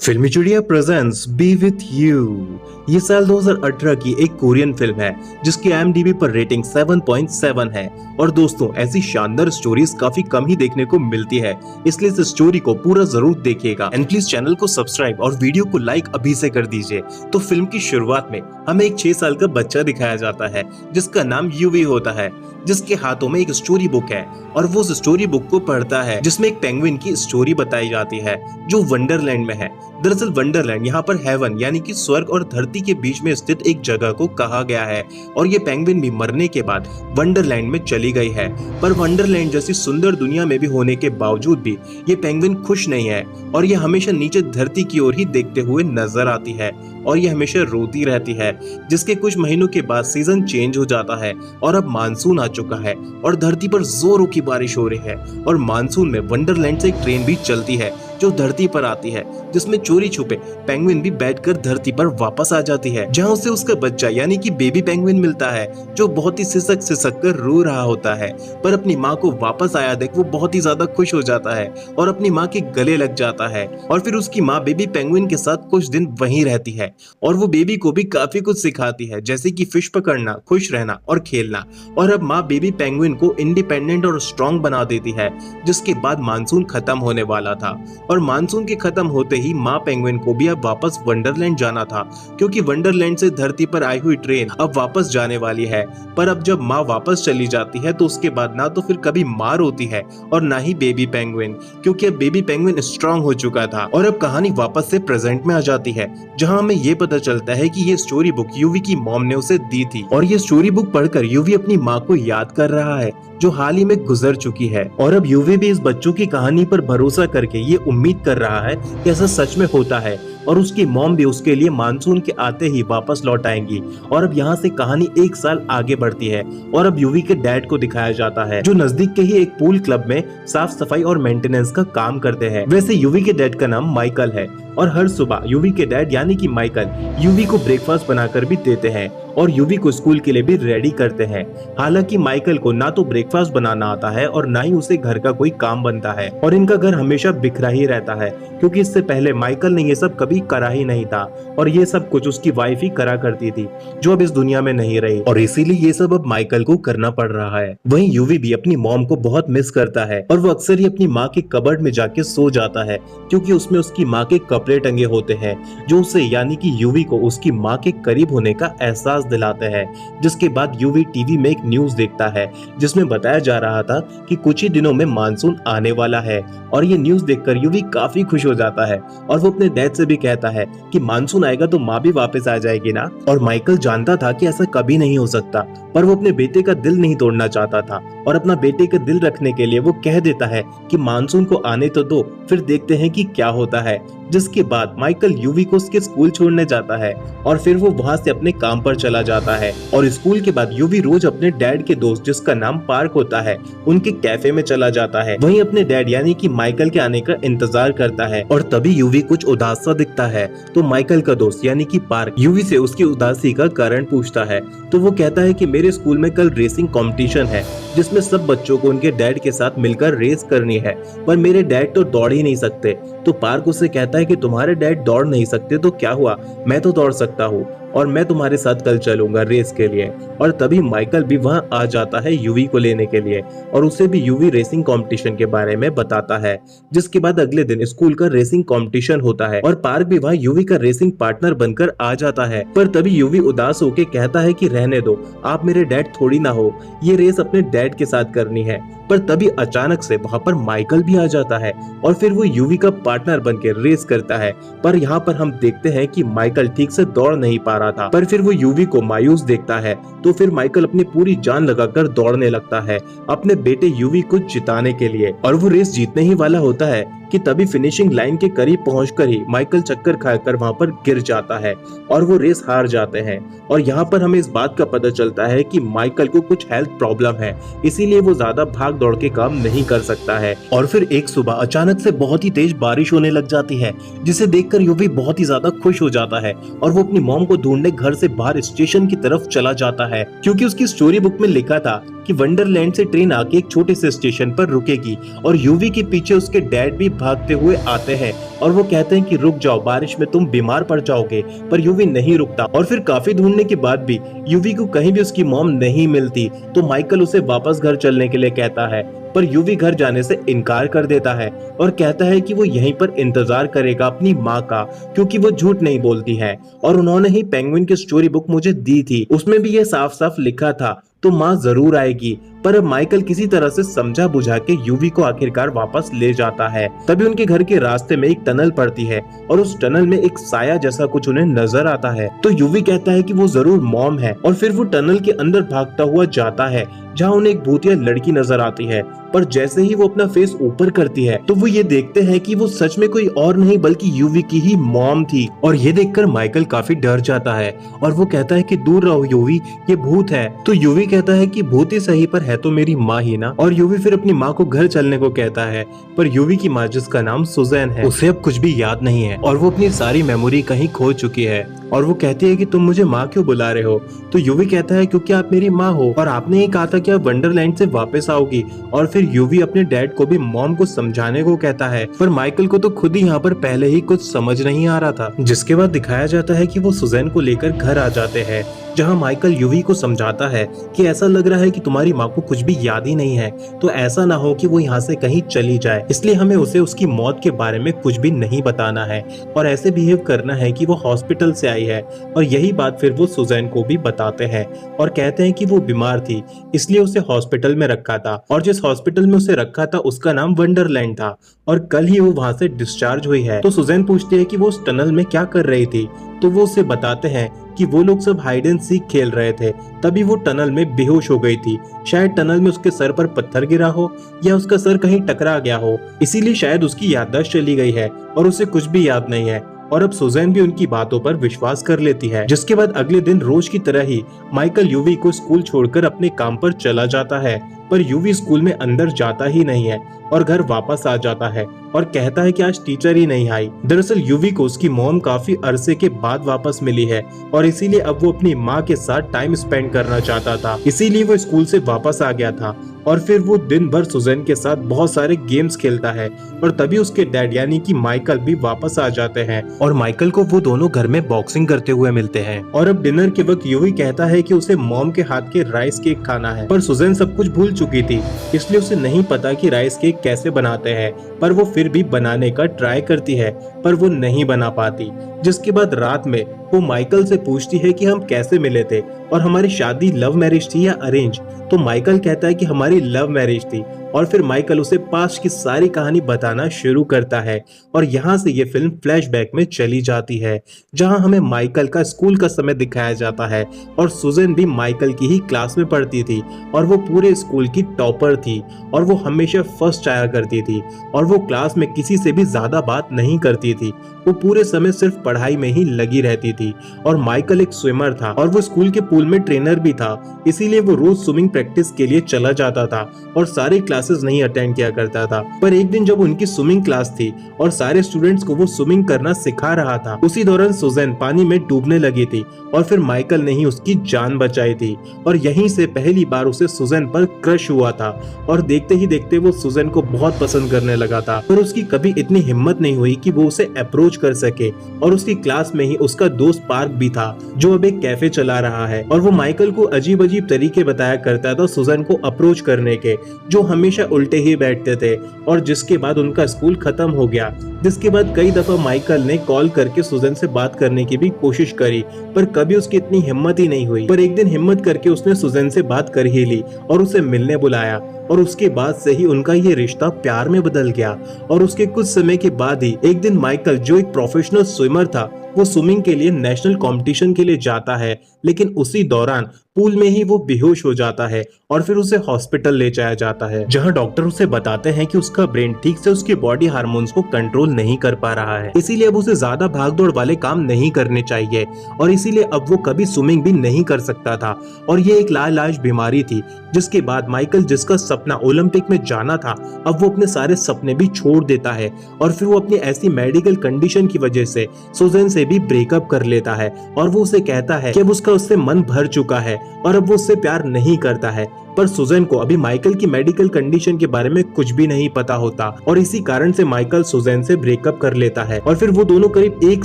फिल्मी चुड़िया presents B with you. ये साल 2018 की एक कोरियन फिल्म है जिसकी IMDb पर रेटिंग 7.7 है। और दोस्तों, ऐसी शानदार स्टोरीज काफी कम ही देखने को मिलती है, इसलिए इस स्टोरी को पूरा जरूर देखिएगा। एंड प्लीज चैनल को सब्सक्राइब और वीडियो को लाइक अभी से कर दीजिए। तो फिल्म की शुरुआत में हमें एक 6 साल का बच्चा दिखाया जाता है जिसका नाम यूवी होता है, जिसके हाथों में एक स्टोरी बुक है और वो उस स्टोरी बुक को पढ़ता है जिसमें एक पेंगुइन की स्टोरी बताई जाती है जो वंडरलैंड में है। दरअसल वंडरलैंड यहाँ पर हेवन यानी कि स्वर्ग और धरती के बीच में स्थित एक जगह को कहा गया है। और ये पेंगुइन भी मरने के बाद वंडरलैंड में चली गई है। पर वंडरलैंड जैसी सुंदर दुनिया में भी होने के बावजूद भी ये पेंगुइन खुश नहीं है और ये हमेशा नीचे धरती की ओर ही देखते हुए नजर आती है और ये हमेशा रोती रहती है। जिसके कुछ महीनों के बाद सीजन चेंज हो जाता है और अब मानसून आ चुका है और धरती पर जोरों की बारिश हो रही है। और मानसून में वंडरलैंड से एक ट्रेन भी चलती है जो धरती पर आती है, जिसमें चोरी छुपे पेंगुइन भी बैठकर धरती पर वापस आ जाती है, जहां उसे उसका बच्चा यानी कि बेबी पेंगुइन मिलता है जो बहुत ही सिसक सिसक कर रो रहा होता है। पर अपनी माँ को वापस आया देख वो बहुत ही ज्यादा खुश हो जाता है और अपनी माँ के गले लग जाता है। और फिर उसकी माँ बेबी पेंगुइन के साथ कुछ दिन वहीं रहती है और वो बेबी को भी काफी कुछ सिखाती है, जैसे कि फिश पकड़ना, खुश रहना और खेलना। और अब माँ बेबी पेंगुइन को इंडिपेंडेंट और स्ट्रॉन्ग बना देती है। जिसके बाद मानसून खत्म होने वाला था और मानसून के खत्म होते ही माँ पेंगुइन को भी अब वापस वंडरलैंड जाना था, क्योंकि वंडरलैंड से धरती पर आई हुई ट्रेन अब वापस जाने वाली है। पर अब जब माँ वापस चली जाती है तो उसके बाद ना तो फिर कभी माँ रोती है और ना ही बेबी पेंगुइन, क्योंकि अब बेबी पेंगुइन स्ट्रॉन्ग हो चुका था। और अब कहानी वापस से प्रेजेंट में आ जाती है, जहाँ हमें ये पता चलता है कि ये स्टोरी बुक यूवी की मॉम ने उसे दी थी और ये स्टोरी बुक पढ़कर यूवी अपनी माँ को याद कर रहा है जो हाल ही में गुजर चुकी है। और अब यूवी भी इस बच्चों की कहानी पर भरोसा करके ये उम्मीद कर रहा है कि ऐसा सच में होता है और उसकी मॉम भी उसके लिए मानसून के आते ही वापस लौट आएंगी। और अब यहाँ से कहानी 1 साल आगे बढ़ती है और अब यूवी के डैड को दिखाया जाता है जो नजदीक के ही एक पूल क्लब में साफ सफाई और मेंटेनेंस का काम करते हैं। वैसे यूवी के डैड का नाम माइकल है और हर सुबह यूवी के डैड यानी कि माइकल यूवी को ब्रेकफास्ट बनाकर भी देते हैं और यूवी को स्कूल के लिए भी रेडी करते हैं। हालांकि माइकल को ना तो ब्रेकफास्ट बनाना आता है और ना ही उसे घर का कोई काम बनता है और इनका घर हमेशा बिखरा ही रहता है, क्योंकि इससे पहले माइकल ने ये सब कभी करा ही नहीं था और ये सब कुछ उसकी वाइफ ही करा करती थी जो अब इस दुनिया में नहीं रही और इसीलिए ये सब अब माइकल को करना पड़ रहा है। वहीं यूवी भी अपनी मॉम को बहुत मिस करता है और वो अक्सर ही अपनी माँ के कबर्ड में जाके सो जाता है, क्योंकि उसमें उसकी माँ के कपड़े टंगे होते हैं जो उसे यानी कि यूवी को उसकी माँ के करीब होने का एहसास दिलाते हैं। जिसके बाद यूवी टीवी में एक न्यूज देखता है जिसमें बताया जा रहा था कि कुछ ही दिनों में मानसून आने वाला है और ये न्यूज देखकर यूवी काफी खुश हो जाता है और वो अपने डैड से भी कहता है कि मानसून आएगा तो माँ भी वापस आ जाएगी ना। और माइकल जानता था कि ऐसा कभी नहीं हो सकता, पर वो अपने बेटे का दिल नहीं तोड़ना चाहता था और अपना बेटे का दिल रखने के लिए वो कह देता है कि मानसून को आने तो दो, फिर देखते हैं कि क्या होता है। जिसके बाद माइकल यूवी को उसके स्कूल छोड़ने जाता है और फिर वो वहाँ से अपने काम पर चला जाता है। और स्कूल के बाद यूवी रोज अपने डैड के दोस्त जिसका नाम पार्क होता है उनके कैफे में चला जाता है, वहीं अपने डैड यानी कि माइकल के आने का इंतजार करता है। और तभी यूवी कुछ उदास सा दिखता है तो माइकल का दोस्त यानी कि पार्क यूवी से उसकी उदासी का कारण पूछता है तो वो कहता है कि मेरे स्कूल में कल रेसिंग कंपटीशन है जिसमें सब बच्चों को उनके डैड के साथ मिलकर रेस करनी है, पर मेरे डैड तो दौड़ ही नहीं सकते। तो पार्क उससे कहता है कि तुम्हारे डैड दौड़ नहीं सकते तो क्या हुआ, मैं तो दौड़ सकता हूँ और मैं तुम्हारे साथ कल चलूंगा रेस के लिए। और तभी माइकल भी वहां आ जाता है यूवी को लेने के लिए और उसे भी यूवी रेसिंग कंपटीशन के बारे में बताता है। जिसके बाद अगले दिन स्कूल का रेसिंग कंपटीशन होता है और पार्क भी वहां यूवी का रेसिंग पार्टनर बनकर आ जाता है। पर तभी यूवी उदास होकर कहता है कि रहने दो, आप मेरे डैड थोड़ी ना हो, ये रेस अपने डैड के साथ करनी है। पर तभी अचानक से वहां पर माइकल भी आ जाता है और फिर वो यूवी का पार्टनर बनकर रेस करता है। पर यहाँ पर हम देखते हैं कि माइकल ठीक से दौड़ नहीं पा रहा था, पर फिर वो यूवी को मायूस देखता है तो फिर माइकल अपनी पूरी जान लगाकर दौड़ने लगता है अपने बेटे यूवी को जिताने के लिए। और वो रेस जीतने ही वाला होता है कि तभी फिनिशिंग लाइन के करीब पहुंचकर ही माइकल चक्कर खाकर वहां पर गिर जाता है और वो रेस हार जाते हैं। और यहाँ पर हमें इस बात का पता चलता है कि माइकल को कुछ हेल्थ प्रॉब्लम है, इसीलिए वो ज्यादा भाग दौड़ के काम नहीं कर सकता है। और फिर एक सुबह अचानक से बहुत ही तेज बारिश होने लग जाती है, जिसे देखकर यूवी बहुत ही ज्यादा खुश हो जाता है और वो अपनी मॉम को ढूंढने घर से बाहर स्टेशन की तरफ चला जाता है, क्योंकि उसकी स्टोरी बुक में लिखा था कि वंडरलैंड से ट्रेन आके एक छोटे से स्टेशन पर रुकेगी और यूवी के पीछे उसके डैड भी भागते हुए आते हैं और वो कहते हैं कि रुक जाओ, बारिश में तुम बीमार पड़ जाओगे, पर यूवी नहीं रुकता और फिर काफी ढूंढने के बाद भी यूवी को कहीं भी उसकी मॉम नहीं मिलती तो माइकल उसे वापस घर चलने के लिए कहता है, पर यूवी घर जाने से इनकार कर देता है और कहता है कि वो यहीं पर इंतजार करेगा अपनी माँ का, क्योंकि वो झूठ नहीं बोलती है और उन्होंने ही पेंगुइन की स्टोरी बुक मुझे दी थी, उसमें भी ये साफ साफ लिखा था तो माँ जरूर आएगी। पर अब माइकल किसी तरह से समझा बुझा के यूवी को आखिरकार वापस ले जाता है। तभी उनके घर के रास्ते में एक टनल पड़ती है और उस टनल में एक साया जैसा कुछ उन्हें नजर आता है तो यूवी कहता है कि वो जरूर मॉम है और फिर वो टनल के अंदर भागता हुआ जाता है जहाँ उन्हें एक भूतिया लड़की नजर आती है, पर जैसे ही वो अपना फेस ऊपर करती है तो वो ये देखते हैं कि वो सच में कोई और नहीं बल्कि यूवी की ही मॉम थी और ये देखकर माइकल काफी डर जाता है और वो कहता है कि दूर रहो यूवी, ये भूत है। तो यूवी कहता है कि भूत ही सही पर है तो मेरी माँ ही ना, और यूवी फिर अपनी माँ को घर चलने को कहता है, पर यूवी की माँ जिसका नाम सुजैन है उसे अब कुछ भी याद नहीं है और वो अपनी सारी मेमोरी कहीं खो चुकी है और वो कहती है कि तुम मुझे माँ क्यों बुला रहे हो। तो यूवी कहता है क्योंकि आप मेरी माँ हो और आपने ही कहा था कि आप वंडरलैंड से वापस आओगी, और फिर यूवी अपने डैड को भी मॉम को समझाने को कहता है, पर माइकल को तो खुद ही यहाँ पर पहले ही कुछ समझ नहीं आ रहा था। जिसके बाद दिखाया जाता है कि वो सुजैन को लेकर घर आ जाते हैं जहाँ माइकल यूवी को समझाता है कि ऐसा लग रहा है कि तुम्हारी माँ को कुछ भी याद ही नहीं है, तो ऐसा ना हो कि वो यहाँ से कहीं चली जाए, इसलिए हमें उसे उसकी मौत के बारे में कुछ भी नहीं बताना है और ऐसे बिहेव करना है कि वो हॉस्पिटल से आई है। और यही बात फिर वो सुजैन को भी बताते हैं और कहते हैं कि वो बीमार थी इसलिए उसे हॉस्पिटल में रखा था और जिस हॉस्पिटल में उसे रखा था उसका नाम वंडरलैंड था और कल ही वो वहाँ से डिस्चार्ज हुई है। तो सुजैन पूछती है कि वो उस टनल में क्या कर रही थी, तो वो उसे बताते हैं कि वो लोग सब हाइड एंड सीक खेल रहे थे, तभी वो टनल में बेहोश हो गई थी। शायद टनल में उसके सर पर पत्थर गिरा हो या उसका सर कहीं टकरा गया हो, इसीलिए शायद उसकी याददाश्त चली गई है और उसे कुछ भी याद नहीं है। और अब सुजैन भी उनकी बातों पर विश्वास कर लेती है। जिसके बाद अगले दिन रोज की तरह ही माइकल यूवी को स्कूल छोड़कर अपने काम पर चला जाता है, पर यूवी स्कूल में अंदर जाता ही नहीं है और घर वापस आ जाता है और कहता है कि आज टीचर ही नहीं आई। दरअसल यूवी को उसकी मॉम काफी अरसे के बाद वापस मिली है और इसीलिए अब वो अपनी माँ के साथ टाइम स्पेंड करना चाहता था, इसीलिए वो स्कूल से वापस आ गया था। और फिर वो दिन भर सुजैन के साथ बहुत सारे गेम्स खेलता है और तभी उसके डैड यानी कि माइकल भी वापस आ जाते हैं और माइकल को वो दोनों घर में बॉक्सिंग करते हुए मिलते हैं। और अब डिनर के वक्त यूवी कहता है कि उसे मॉम के हाथ के राइस केक खाना है, पर सुजैन सब कुछ भूल चुकी थी इसलिए उसे नहीं पता कि राइस केक कैसे बनाते हैं, पर वो फिर भी बनाने का ट्राई करती है पर वो नहीं बना पाती। जिसके बाद रात में वो माइकल से पूछती है कि हम कैसे मिले थे और हमारी शादी लव मैरिज थी या अरेंज, तो माइकल कहता है कि हमारी लव मैरिज थी और फिर माइकल उसे पास्ट की सारी कहानी बताना शुरू करता है और यहाँ से ये फिल्म फ्लैशबैक में चली जाती है जहाँ हमें माइकल का स्कूल का समय दिखाया जाता है और सुजैन भी माइकल की ही क्लास में पढ़ती थी और वो पूरे स्कूल की टॉपर थी और वो हमेशा फर्स्ट आया करती थी और वो क्लास में किसी से भी ज्यादा बात नहीं करती थी, वो पूरे समय सिर्फ पढ़ाई में ही लगी रहती थी। और माइकल एक स्विमर था और वो स्कूल के पूल में ट्रेनर भी था, इसीलिए वो रोज स्विमिंग प्रैक्टिस के लिए चला जाता था और सारी क्लासेस नहीं अटेंड किया करता था। पर एक दिन जब उनकी स्विमिंग क्लास थी और सारे स्टूडेंट्स को वो स्विमिंग करना सिखा रहा था, उसी दौरान सुजैन पानी में डूबने लगी थी और फिर माइकल ने ही उसकी जान बचाई थी और यहीं से पहली बार उसे सुजैन पर क्रश हुआ था और देखते ही देखते वो सुजैन को बहुत पसंद करने लगा था। पर उसकी कभी इतनी हिम्मत नहीं हुई कि वो उसे अप्रोच कर सके और उसकी क्लास में ही उसका दोस्त पार्क भी था जो अब एक कैफे चला रहा है और वो माइकल को अजीब अजीब तरीके बताया करता था सुजैन को अप्रोच करने के, जो हमेशा उल्टे ही बैठते थे। और जिसके बाद उनका स्कूल खत्म हो गया, जिसके बाद कई दफा माइकल ने कॉल करके सुजैन से बात करने की भी कोशिश करी पर कभी उसकी इतनी हिम्मत ही नहीं हुई। पर एक दिन हिम्मत करके उसने सुजैन से बात कर ही ली और उसे मिलने बुलाया और उसके बाद से ही उनका ये रिश्ता प्यार में बदल गया। और उसके कुछ समय के बाद ही एक दिन माइकल जो एक प्रोफेशनल स्विमर था वो स्विमिंग के लिए नेशनल कंपटीशन के लिए जाता है, लेकिन उसी दौरान पूल में ही वो बेहोश हो जाता है और फिर उसे हॉस्पिटल ले जाया जाता है जहां डॉक्टर उसे बताते हैं कि उसका ब्रेन ठीक से उसके बॉडी हार्मोन्स को कंट्रोल नहीं कर पा रहा है, इसीलिए अब उसे ज्यादा भागदौड़ वाले काम नहीं करने चाहिए और इसीलिए अब वो कभी स्विमिंग भी नहीं कर सकता था। और ये एक लाइलाज बीमारी थी जिसके बाद माइकल जिसका सपना ओलंपिक में जाना था अब वो अपने सारे सपने भी छोड़ देता है और फिर वो अपनी ऐसी मेडिकल कंडीशन की वजह से सुजैन से भी ब्रेकअप कर लेता है और वो उसे कहता है कि अब उसका उससे मन भर चुका है और अब वो उससे प्यार नहीं करता है। पर सुजैन को अभी माइकल की मेडिकल कंडीशन के बारे में कुछ भी नहीं पता होता और इसी कारण से माइकल सुजैन से ब्रेकअप कर लेता है और फिर वो दोनों करीब 1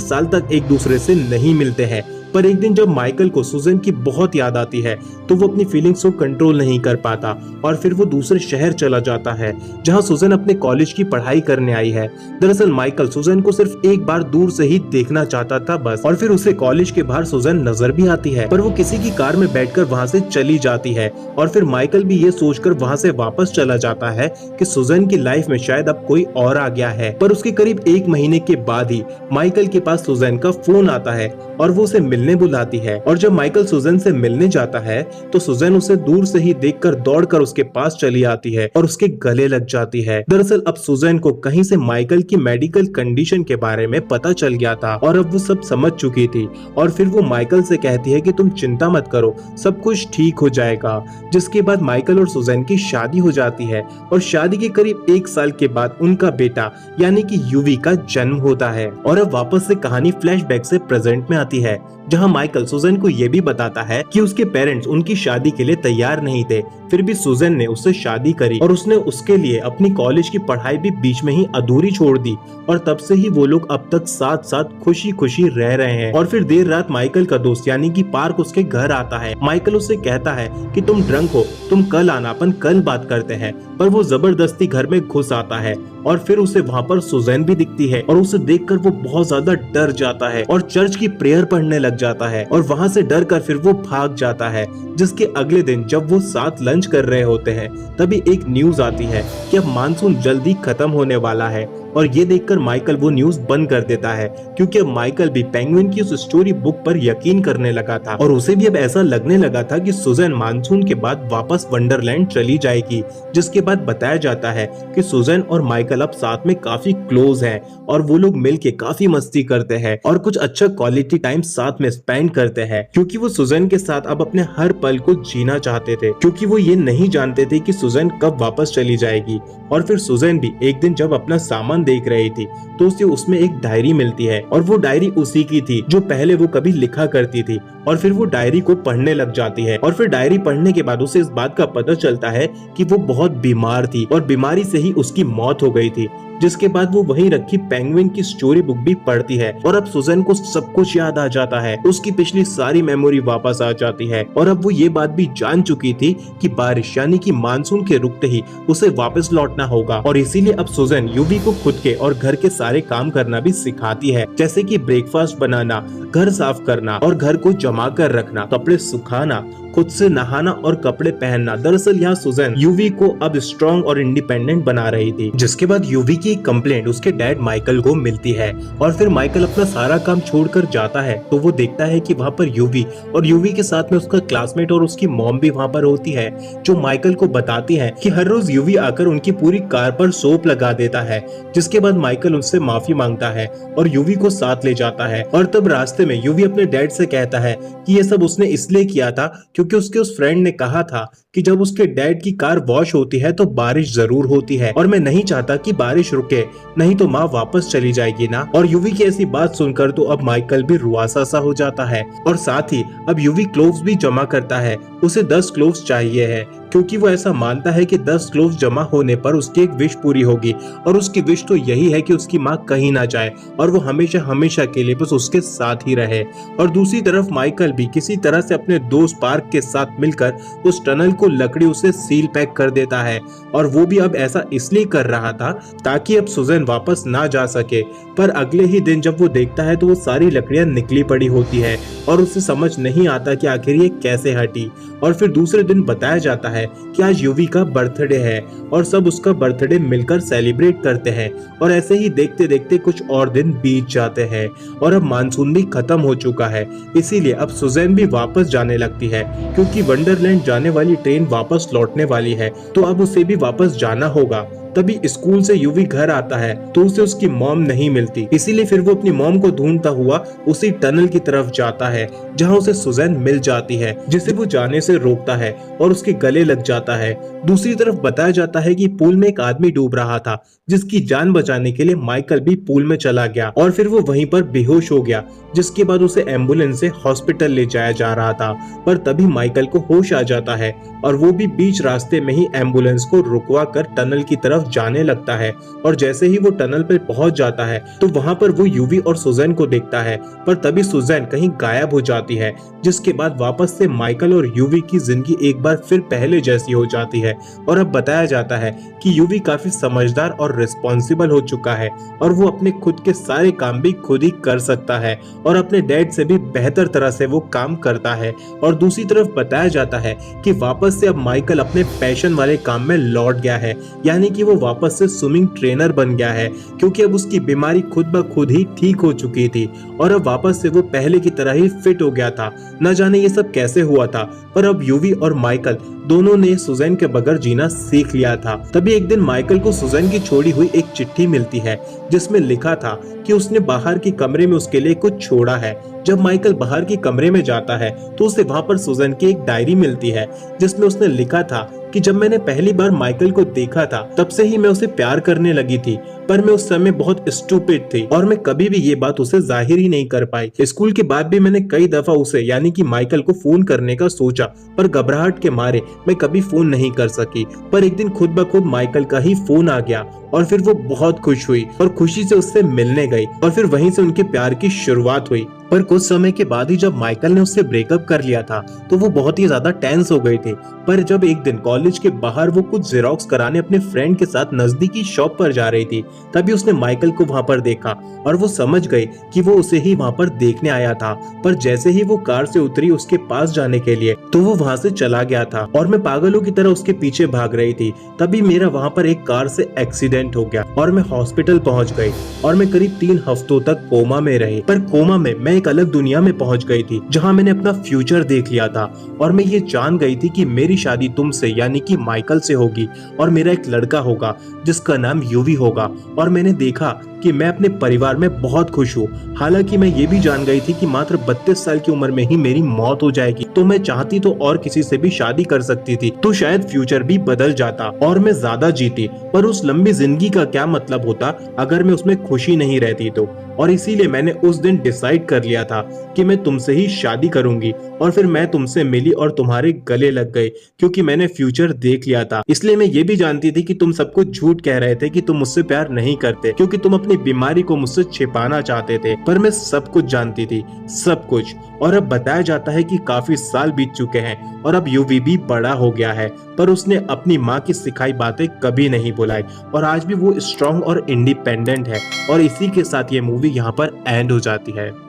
साल तक एक दूसरे से नहीं मिलते हैं। पर एक दिन जब माइकल को सुजैन की बहुत याद आती है तो वो अपनी फीलिंग्स को कंट्रोल नहीं कर पाता और फिर वो दूसरे शहर चला जाता है जहां सुजैन अपने कॉलेज की पढ़ाई करने आई है। दरअसल माइकल सुजैन को सिर्फ एक बार दूर से ही देखना चाहता था बस, और फिर उसे कॉलेज के बाहर सुजैन नजर भी आती है पर वो किसी की कार में बैठकर वहां से चली जाती है और फिर माइकल भी ये सोचकर वहां से वापस चला जाता है कि सुजैन की लाइफ में शायद अब कोई और आ गया है। पर उसके करीब 1 महीने के बाद ही माइकल के पास सुजैन का फोन आता है और वो उसे मिलने बुलाती है और जब माइकल सुजैन से मिलने जाता है तो सुजैन उसे दूर से ही देखकर दौड़कर उसके पास चली आती है और उसके गले लग जाती है। दरअसल अब सुजैन को कहीं से माइकल की मेडिकल कंडीशन के बारे में पता चल गया था और अब वो सब समझ चुकी थी और फिर वो माइकल से कहती है कि तुम चिंता मत करो, सब कुछ ठीक हो जाएगा। जिसके बाद माइकल और सुजैन की शादी हो जाती है और शादी के करीब 1 साल के बाद उनका बेटा यानी कि यूवी का जन्म होता है। और अब वापस से कहानी फ्लैशबैक से प्रेजेंट में आती है जहां माइकल सुजैन को ये भी बताता है कि उसके पेरेंट्स उनकी शादी के लिए तैयार नहीं थे, फिर भी सुजैन ने उससे शादी करी और उसने उसके लिए अपनी कॉलेज की पढ़ाई भी बीच में ही अधूरी छोड़ दी और तब से ही वो लोग अब तक साथ साथ खुशी खुशी रह रहे हैं। और फिर देर रात माइकल का दोस्त यानी कि पार्क उसके घर आता है। माइकल उससे कहता है कि तुम ड्रंक हो, तुम कल आना, अपन कल बात करते हैं। पर वो जबरदस्ती घर में घुस आता है और फिर उसे वहाँ पर सुजैन भी दिखती है और उसे देखकर वो बहुत ज्यादा डर जाता है और चर्च की प्रेयर पढ़ने लग जाता है और वहाँ से डर कर फिर वो भाग जाता है। जिसके अगले दिन जब वो साथ लंच कर रहे होते हैं तभी एक न्यूज आती है कि अब मानसून जल्दी खत्म होने वाला है और ये देखकर माइकल वो न्यूज बंद कर देता है क्योंकि अब माइकल भी पेंगुइन की उस स्टोरी बुक पर यकीन करने लगा था और उसे भी अब ऐसा लगने लगा था कि सुजैन मानसून के बाद वापस वंडरलैंड चली जाएगी। जिसके बाद बताया जाता है कि सुजैन और माइकल अब साथ में काफी क्लोज हैं और वो लोग मिलके काफी मस्ती करते हैं और कुछ अच्छा क्वालिटी टाइम साथ में स्पेंड करते हैं क्योंकि वो सुजैन के साथ अब अपने हर पल को जीना चाहते थे क्योंकि वो ये नहीं जानते थे कि सुजैन कब वापस चली जाएगी। और फिर सुजैन भी एक दिन जब अपना सामान देख रही थी तो उसे उसमें एक डायरी मिलती है और वो डायरी उसी की थी जो पहले वो कभी लिखा करती थी और फिर वो डायरी को पढ़ने लग जाती है और फिर डायरी पढ़ने के बाद उसे इस बात का पता चलता है कि वो बहुत बीमार थी और बीमारी से ही उसकी मौत हो गई थी। जिसके बाद वो वहीं रखी पेंगुइन की स्टोरी बुक भी पढ़ती है और अब सुजैन को सब कुछ याद आ जाता है, उसकी पिछली सारी मेमोरी वापस आ जाती है और अब वो ये बात भी जान चुकी थी कि बारिश यानी कि मानसून के रुकते ही उसे वापस लौटना होगा और इसीलिए अब सुजैन यूवी को खुद के और घर के सारे काम करना भी सिखाती है, जैसे कि ब्रेकफास्ट बनाना, घर साफ करना और घर को जमा कर रखना, कपड़े सुखाना, खुद से नहाना और कपड़े पहनना। दरअसल यहाँ सुजैन यूवी को अब स्ट्रॉन्ग और इंडिपेंडेंट बना रही थी। जिसके बाद यूवी की एक कंप्लेंट उसके डैड माइकल को मिलती है और फिर माइकल अपना सारा काम छोड़कर जाता है तो वो देखता है कि वहाँ पर यूवी और यूवी के साथ में उसका क्लासमेट और उसकी मॉम भी वहाँ पर होती है जो माइकल को बताती है कि हर रोज यूवी आकर उनकी पूरी कार पर सोप लगा देता है। जिसके बाद माइकल उनसे माफी मांगता है और यूवी को साथ ले जाता है और तब रास्ते में यूवी अपने डैड से कहता है कि ये सब उसने इसलिए किया था क्योंकि उसके उस फ्रेंड ने कहा था कि जब उसके डैड की कार वॉश होती है तो बारिश जरूर होती है और मैं नहीं चाहता कि बारिश रुके, नहीं तो माँ वापस चली जाएगी ना। और यूवी की ऐसी बात सुनकर तो अब माइकल भी रुआसा सा हो जाता है और साथ ही अब यूवी क्लोव्स भी जमा करता है। उसे 10 क्लोव्स चाहिए है क्योंकि वो ऐसा मानता है कि 10 क्लोव्स जमा होने पर उसकी एक विश पूरी होगी और उसकी विश तो यही है कि उसकी माँ कहीं ना जाए और वो हमेशा हमेशा के लिए बस उसके साथ ही रहे। और दूसरी तरफ माइकल भी किसी तरह से अपने दोस्त पार्क के साथ मिलकर उस टनल को लकड़ियों से सील पैक कर देता है और वो भी अब ऐसा इसलिए कर रहा था ताकि अब सुजैन वापस ना जा सके। पर अगले ही दिन जब वो देखता है तो वो सारी लकड़ियां निकली पड़ी होती है और उसे समझ नहीं आता कि आखिर ये कैसे हटी। और फिर दूसरे दिन बताया जाता है कि आज यूवी का बर्थडे है और सब उसका बर्थडे मिलकर सेलिब्रेट करते हैं और ऐसे ही देखते देखते कुछ और दिन बीत जाते हैं और अब मानसून भी खत्म हो चुका है। इसीलिए अब सुजैन भी वापस जाने लगती है क्योंकि वंडरलैंड जाने वाली ट्रेन वापस लौटने वाली है तो अब उसे भी वापस जाना होगा। तभी स्कूल से यूवी घर आता है तो उसे उसकी मॉम नहीं मिलती, इसीलिए फिर वो अपनी मॉम को ढूंढता हुआ उसी टनल की तरफ जाता है जहाँ उसे सुजैन मिल जाती है, जिसे वो जाने से रोकता है और उसके गले लग जाता है। दूसरी तरफ बताया जाता है कि पूल में एक आदमी डूब रहा था, जिसकी जान बचाने के लिए माइकल भी पूल में चला गया और फिर वो वहीं पर बेहोश हो गया, जिसके बाद उसे एम्बुलेंस से हॉस्पिटल ले जाया जा रहा था। पर तभी माइकल को होश आ जाता है और वो भी बीच रास्ते में ही एम्बुलेंस को रुकवा कर टनल की तरफ जाने लगता है। और जैसे ही वो टनल पर पहुंच जाता है तो वहां पर वो यूवी और सुजैन को देखता है, पर तभी सुजैन कहीं गायब हो जाती है, जिसके बाद वापस से माइकल और यूवी की जिंदगी एक बार फिर पहले जैसी हो जाती है। और अब बताया जाता है कि यूवी काफी समझदार और रिस्पॉन्सिबल हो चुका है और वो अपने खुद के सारे काम भी खुद ही कर सकता है और अपने डैड से भी बेहतर तरह से वो काम करता है। और दूसरी तरफ बताया जाता है कि वापस से अब माइकल अपने पैशन वाले काम में लौट गया है, यानी कि वो वापस से स्विमिंग ट्रेनर बन गया है, क्योंकि अब उसकी बीमारी खुद ब खुद ही ठीक हो चुकी थी और अब वापस से वो पहले की तरह ही फिट हो गया था। न जाने ये सब कैसे हुआ था, पर अब यूवी और माइकल दोनों ने सुजैन के बगैर जीना सीख लिया था। तभी एक दिन माइकल को सुजैन की छोड़ी हुई एक चिट्ठी मिलती है, जिसमें लिखा था कि उसने बाहर के कमरे में उसके लिए कुछ छोड़ा है। जब माइकल बाहर के कमरे में जाता है तो उसे वहां पर सुजैन की एक डायरी मिलती है, जिसमें उसने लिखा था कि जब मैंने पहली बार माइकल को देखा था तब से ही मैं उसे प्यार करने लगी थी, पर मैं उस समय बहुत स्टूपिड थी और मैं कभी भी ये बात उसे जाहिर ही नहीं कर पाई। स्कूल के बाद भी मैंने कई दफा उसे यानी कि माइकल को फोन करने का सोचा, पर घबराहट के मारे मैं कभी फोन नहीं कर सकी। पर एक दिन खुद ब खुद माइकल का ही फोन आ गया और फिर वो बहुत खुश हुई और खुशी से उससे मिलने गई और फिर वहीं से उनके प्यार की शुरुआत हुई। पर कुछ समय के बाद ही जब माइकल ने उससे ब्रेकअप कर लिया था तो वो बहुत ही ज्यादा टेंस हो गई थी। पर जब एक दिन कॉलेज के बाहर वो कुछ जेरोक्स कराने अपने फ्रेंड के साथ नजदीकी शॉप पर जा रही थी, तभी उसने माइकल को वहां पर देखा और वो समझ गई कि वो उसे ही वहां पर देखने आया था। पर जैसे ही वो कार से उतरी उसके पास जाने के लिए तो वो वहां से चला गया था और मैं पागलों की तरह उसके पीछे भाग रही थी। तभी मेरा वहां पर एक कार से एक्सीडेंट हो गया और मैं हॉस्पिटल पहुंच गई और मैं करीब 3 हफ्तों तक कोमा में रही। पर कोमा में मैं एक अलग दुनिया में पहुंच गई थी, जहां मैंने अपना फ्यूचर देख लिया था और मैं ये जान गई थी कि मेरी शादी तुमसे यानी कि माइकल से होगी और मेरा एक लड़का होगा जिसका नाम यूवी होगा। और मैंने देखा कि मैं अपने परिवार में बहुत खुश हूँ। हालांकि मैं ये भी जान गई थी कि मात्र 32 साल की उम्र में ही मेरी मौत हो जाएगी, तो मैं चाहती तो और किसी से भी शादी कर सकती थी, तो शायद फ्यूचर भी बदल जाता और मैं ज्यादा जीती। पर उस लंबी जिंदगी का क्या मतलब होता अगर मैं उसमें खुशी नहीं रहती तो। और इसीलिए मैंने उस दिन डिसाइड कर लिया था कि मैं तुमसे ही शादी करूंगी। और फिर मैं तुमसे मिली और तुम्हारे गले लग गई, क्योंकि मैंने फ्यूचर देख लिया था। इसलिए मैं ये भी जानती थी कि तुम सब कुछ झूठ कह रहे थे कि तुम मुझसे प्यार नहीं करते, क्योंकि तुम अपनी बीमारी को मुझसे छिपाना चाहते थे। पर मैं सब कुछ जानती थी, सब कुछ। और अब बताया जाता है कि काफी साल बीत चुके हैं और अब यूवी भी बड़ा हो गया है, पर उसने अपनी माँ की सिखाई बातें कभी नहीं भुलाई और आज भी वो स्ट्रॉन्ग और इंडिपेंडेंट है। और इसी के साथ ये मूवी यहाँ पर एंड हो जाती है।